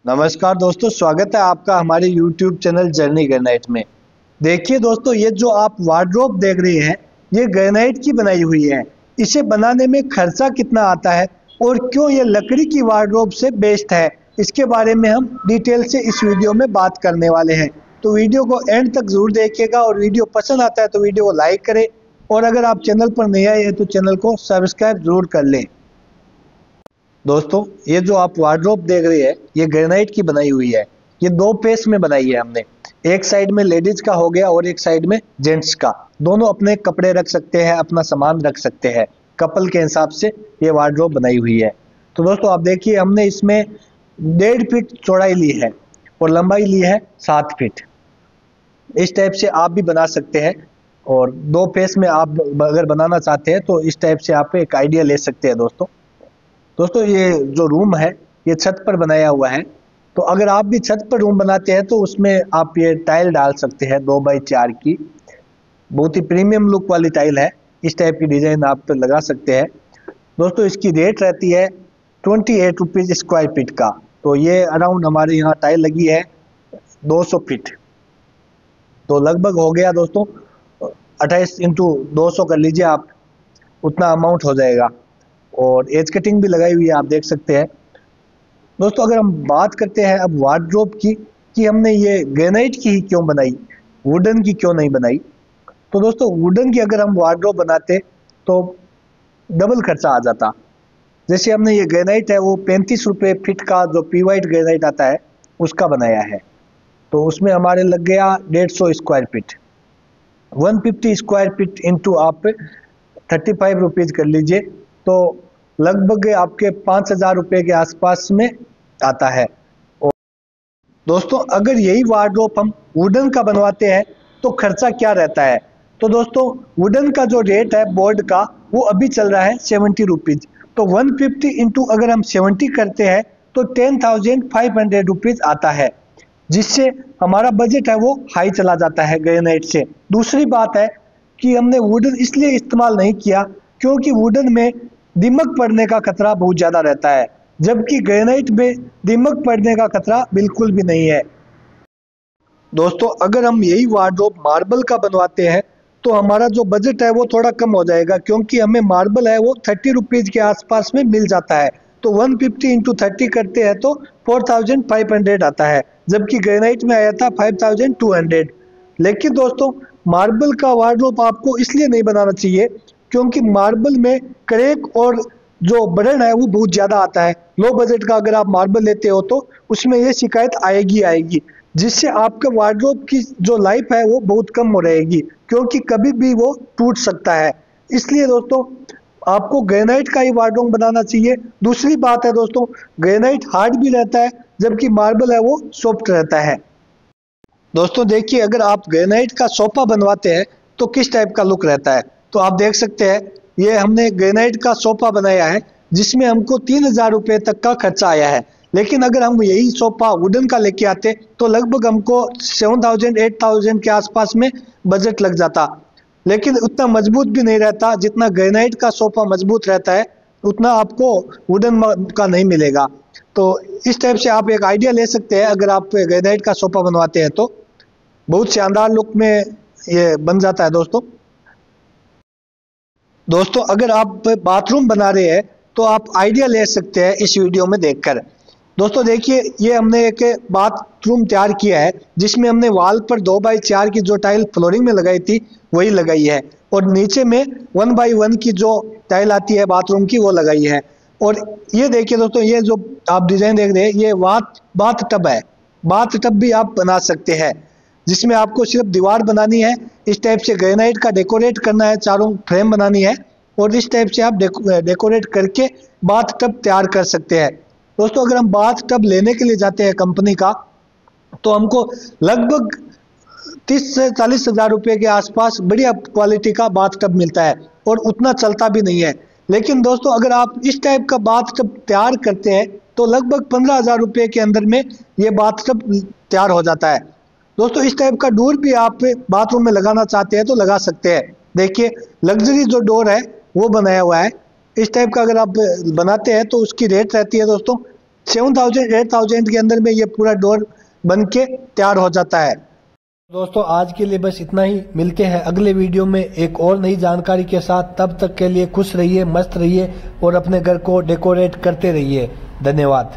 नमस्कार दोस्तों, स्वागत है आपका हमारे YouTube चैनल जर्नी ग्रेनाइट में। देखिए दोस्तों, ये जो आप वार्डरोब देख रहे हैं, ये ग्रेनाइट की बनाई हुई है। इसे बनाने में खर्चा कितना आता है और क्यों ये लकड़ी की वार्डरोब से बेस्ट है, इसके बारे में हम डिटेल से इस वीडियो में बात करने वाले हैं। तो वीडियो को एंड तक जरूर देखिएगा और वीडियो पसंद आता है तो वीडियो को लाइक करें और अगर आप चैनल पर नए आए हैं तो चैनल को सब्सक्राइब जरूर कर लें। दोस्तों, ये जो आप वार्डरोब देख रहे हैं, ये ग्रेनाइट की बनाई हुई है। ये दो फेस में बनाई है हमने। एक साइड में लेडीज का हो गया और एक साइड में जेंट्स का। दोनों अपने कपड़े रख सकते हैं, अपना सामान रख सकते हैं। कपल के हिसाब से ये वार्डरोब बनाई हुई है। तो दोस्तों आप देखिए, हमने इसमें 1.5 फीट चौड़ाई ली है और लंबाई ली है 7 फीट। इस टाइप से आप भी बना सकते हैं और दो फेस में आप अगर बनाना चाहते हैं तो इस टाइप से आप एक आइडिया ले सकते हैं। दोस्तों ये जो रूम है ये छत पर बनाया हुआ है। तो अगर आप भी छत पर रूम बनाते हैं तो उसमें आप ये टाइल डाल सकते हैं 2x4 की। बहुत ही प्रीमियम लुक वाली टाइल है। इस टाइप की डिजाइन आप तो लगा सकते हैं। दोस्तों इसकी रेट रहती है 28 रुपीज़ स्क्वायर फीट का। तो ये अराउंड हमारे यहाँ टाइल लगी है 200 फीट। तो लगभग हो गया दोस्तों 28 इंटू 200 कर लीजिए आप, उतना अमाउंट हो जाएगा। और एज कटिंग भी लगाई हुई है, आप देख सकते हैं। दोस्तों अगर हम बात करते हैं अब वार्डरोब की कि हमने ये ग्रेनाइट की ही क्यों बनाई, वुडन की क्यों नहीं बनाई। तो दोस्तों वुडन की अगर हम वार्डरोब बनाते तो डबल खर्चा आ जाता। जैसे हमने ये ग्रेनाइट है वो 35 रुपये फीट का जो पी वाइट ग्रेनाइट आता है उसका बनाया है। तो उसमें हमारे लग गया 150 square feet. 150 square feet into आप 35 रुपीज़ कर लीजिए तो लगभग आपके 5,000 रुपये के आसपास में आता है। और दोस्तों अगर यही वार्डरोब हम वुडन का बनवाते हैं तो खर्चा क्या रहता है। तो दोस्तों वुडन का जो रेट है बोर्ड का वो अभी चल रहा है 70 रुपीज़। तो 150 इंटू अगर हम 70 करते हैं तो 10,500 रुपीज़ आता है, जिससे हमारा बजट है वो हाई चला जाता है ग्रेनाइट से। दूसरी बात है कि हमने वुडन इसलिए इस्तेमाल नहीं किया क्योंकि वुडन में दीमक पड़ने का खतरा बहुत ज़्यादा रहता है, जबकि ग्रेनाइट में दीमक पड़ने का खतरा बिल्कुल भी नहीं है। दोस्तों अगर हम यही वार्डरोब मार्बल का बनवाते हैं तो हमारा जो बजट है वो थोड़ा कम हो जाएगा, क्योंकि हमें मार्बल है वो 30 रुपीज़ के आसपास में मिल जाता है। तो 150 इंटू 30 करते हैं तो 4,500 आता है, जबकि ग्रेनाइट में आया था 5,200। लेकिन दोस्तों मार्बल का वार्डरोब आपको इसलिए नहीं बनाना चाहिए क्योंकि मार्बल में क्रैक और जो बर्न है वो बहुत ज़्यादा आता है। लो बजट का अगर आप मार्बल लेते हो तो उसमें ये शिकायत आएगी, जिससे आपके वार्डरोब की जो लाइफ है वो बहुत कम हो रहेगी, क्योंकि कभी भी वो टूट सकता है। इसलिए दोस्तों आपको ग्रेनाइट का ही वार्डरोब बनाना चाहिए। दूसरी बात है दोस्तों, ग्रेनाइट हार्ड भी रहता है जबकि मार्बल है वो सॉफ्ट रहता है। दोस्तों देखिए, अगर आप ग्रेनाइट का सोफा बनवाते हैं तो किस टाइप का लुक रहता है। तो आप देख सकते हैं ये हमने ग्रेनाइट का सोफा बनाया है जिसमें हमको 3,000 रुपये तक का खर्चा आया है। लेकिन अगर हम यही सोफा वुडन का लेके आते तो लगभग हमको 7,000 8,000 के आसपास में बजट लग जाता। लेकिन उतना मजबूत भी नहीं रहता, जितना ग्रेनाइट का सोफा मजबूत रहता है उतना आपको वुडन का नहीं मिलेगा। तो इस टाइप से आप एक आइडिया ले सकते हैं। अगर आप ग्रेनाइट का सोफा बनवाते हैं तो बहुत शानदार लुक में ये बन जाता है। दोस्तों अगर आप बाथरूम बना रहे हैं तो आप आइडिया ले सकते हैं इस वीडियो में देखकर। दोस्तों देखिए, ये हमने एक बाथरूम तैयार किया है जिसमें हमने वॉल पर 2x4 की जो टाइल फ्लोरिंग में लगाई थी वही लगाई है, और नीचे में 1x1 की जो टाइल आती है बाथरूम की वो लगाई है। और ये देखिए दोस्तों, ये जो आप डिजाइन देख रहे हैं ये बाथ टब है। बाथ टब भी आप बना सकते हैं जिसमें आपको सिर्फ दीवार बनानी है, इस टाइप से ग्रेनाइट का डेकोरेट करना है, चारों फ्रेम बनानी है और इस टाइप से आप डेकोरेट करके बाथ टब तैयार कर सकते हैं। दोस्तों अगर हम बाथ टब लेने के लिए जाते हैं कंपनी का तो हमको लगभग 30 से 40 हज़ार रुपये के आसपास बढ़िया क्वालिटी का बाथ टब मिलता है और उतना चलता भी नहीं है। लेकिन दोस्तों अगर आप इस टाइप का बाथ टब तैयार करते हैं तो लगभग 15,000 रुपये के अंदर में ये बाथ टब तैयार हो जाता है। दोस्तों इस टाइप का डोर भी आप बाथरूम में लगाना चाहते हैं तो लगा सकते हैं। देखिए लग्जरी जो डोर है वो बनाया हुआ है। इस टाइप का अगर आप बनाते हैं तो उसकी रेट रहती है दोस्तों 7,000 8,000 के अंदर में ये पूरा डोर बन के तैयार हो जाता है। दोस्तों आज के लिए बस इतना ही, मिलते हैं अगले वीडियो में एक और नई जानकारी के साथ। तब तक के लिए खुश रहिए, मस्त रहिए और अपने घर को डेकोरेट करते रहिए। धन्यवाद।